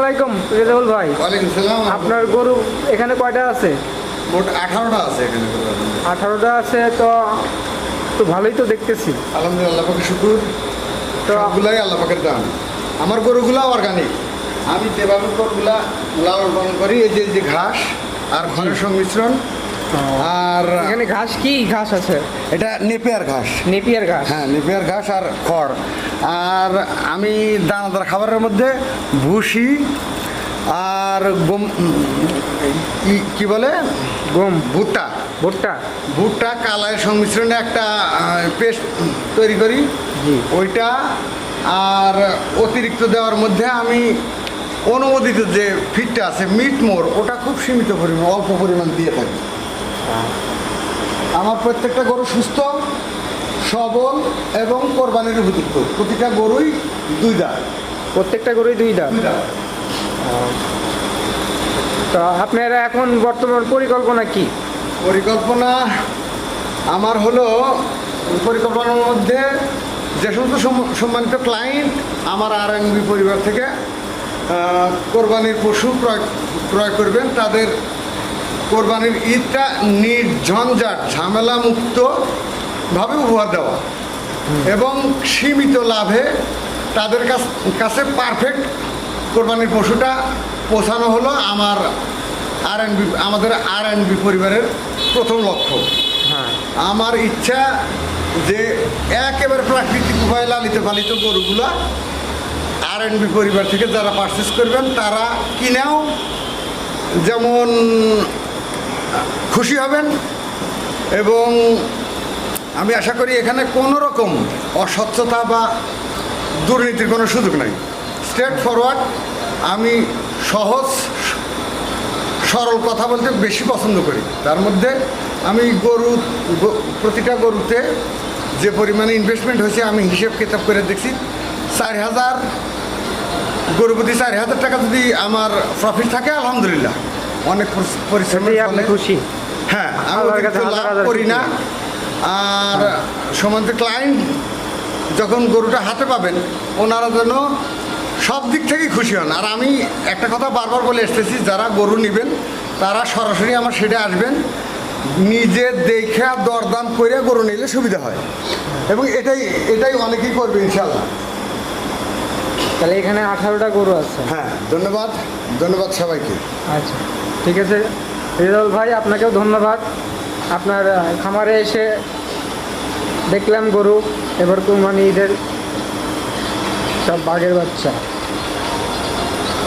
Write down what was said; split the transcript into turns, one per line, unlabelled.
আলাইকুম রেজাউল ভাই।
ওয়ালাইকুম সালাম।
আপনার গরু এখানে কয়টা আছে?
মোট 18টা আছে এখানে।
18টা আছে, তো ভালোই তো দেখতেছি।
আলহামদুলিল্লাহ, আল্লাহ পাকের শুকুর।
তো
সবগুলাই আল্লাহ পাকের দান। আমার গরুগুলা অর্গানিক। আমি যেভাবে গরুগুলা লালন পালন করি, এই যে ঘাস আর খড়ের সংমিশ্রণ। আর
এখানে ঘাস, কি ঘাস আছে?
এটা নেপিয়ার ঘাস।
নেপিয়ার ঘাস?
হ্যাঁ, নেপিয়ার ঘাস আর খড়। আর আমি দানাদার খাবারের মধ্যে ভুসি আর গম, কি বলে,
গম,
ভুট্টা
ভুট্টা।
ভুট্টা কালারের সংমিশ্রণে একটা পেস্ট তৈরি করি।
জি।
ওইটা আর অতিরিক্ত দেওয়ার মধ্যে আমি অনুমোদিত যে ফিডটা আছে মিট মোর, ওটা খুব সীমিত পরিমাণ, অল্প পরিমাণ দিয়ে থাকি। আমার প্রত্যেকটা গরু সুস্থ, সবল এবং কোরবানির উপযুক্ত। প্রতিটা গরুই 2 দাঁত।
প্রত্যেকটা গরুই 2 দাঁত।
2 দাঁত।
তো আপনার এখন বর্তমান পরিকল্পনা কি?
পরিকল্পনা আমার হলো, পরিকল্পনার মধ্যে যে সমস্ত সম্মানিত ক্লায়েন্ট আমার আরএনবি পরিবার থেকে কোরবানির পশু ক্রয় করবেন, তাদের কোরবানির ঈদটা নির্ঝঞ্ঝাট ঝামেলা মুক্তভাবে উপহার দেওয়া এবং সীমিত লাভে তাদের কাছে পারফেক্ট কোরবানির পশুটা পৌঁছানো হলো আমাদের আরএনবি পরিবারের প্রথম লক্ষ্য।
হ্যাঁ,
আমার ইচ্ছা যে একেবারে প্রাকৃতিক উপায়ে লালিত পালিত গরুগুলা আরএনবি পরিবার থেকে যারা পারচেস করবেন তারা কিনেও যেমন খুশি হবেন, এবং আমি আশা করি এখানে কোনো রকম অস্বচ্ছতা বা দুর্নীতির কোনো সুযোগ নাই। স্ট্রেট ফরওয়ার্ড, আমি সহজ সরল কথা বলতে বেশি পছন্দ করি। তার মধ্যে আমি প্রতিটা গরুতে যে পরিমাণে ইনভেস্টমেন্ট হয়েছে আমি হিসেব কিতাব করে দেখছি, 4,000 গরু প্রতি 4,000 টাকা যদি আমার প্রফিট থাকে আলহামদুলিল্লাহ, অনেক পরিশ্রমের
আপনি
ফলে।
খুশি?
হ্যাঁ, আমি অতিরিক্ত লাভ করি না। আর সমান্ত ক্লায়েন্ট যখন গরুটা হাতে পাবেন, ওনারা যেন সব দিক থেকেই খুশি হন। আর আমি একটা কথা বারবার বলে এসতেছি, যারা গরু নেবেন তারা সরাসরি আমার সেটা আসবেন, নিজে দেখে দরদাম করে গরু নিলে সুবিধা হয়, এবং এটাই অনেকেই করবে ইনশাল্লাহ।
তাহলে এখানে 18টা গরু আছে?
হ্যাঁ, ধন্যবাদ সবাইকে।
আচ্ছা, ঠিক আছে রেজাউল ভাই, আপনাকেও ধন্যবাদ। আপনার খামারে এসে দেখলাম গরু, এবার কুরবানি ঈদের সব বাঘের বাচ্চা।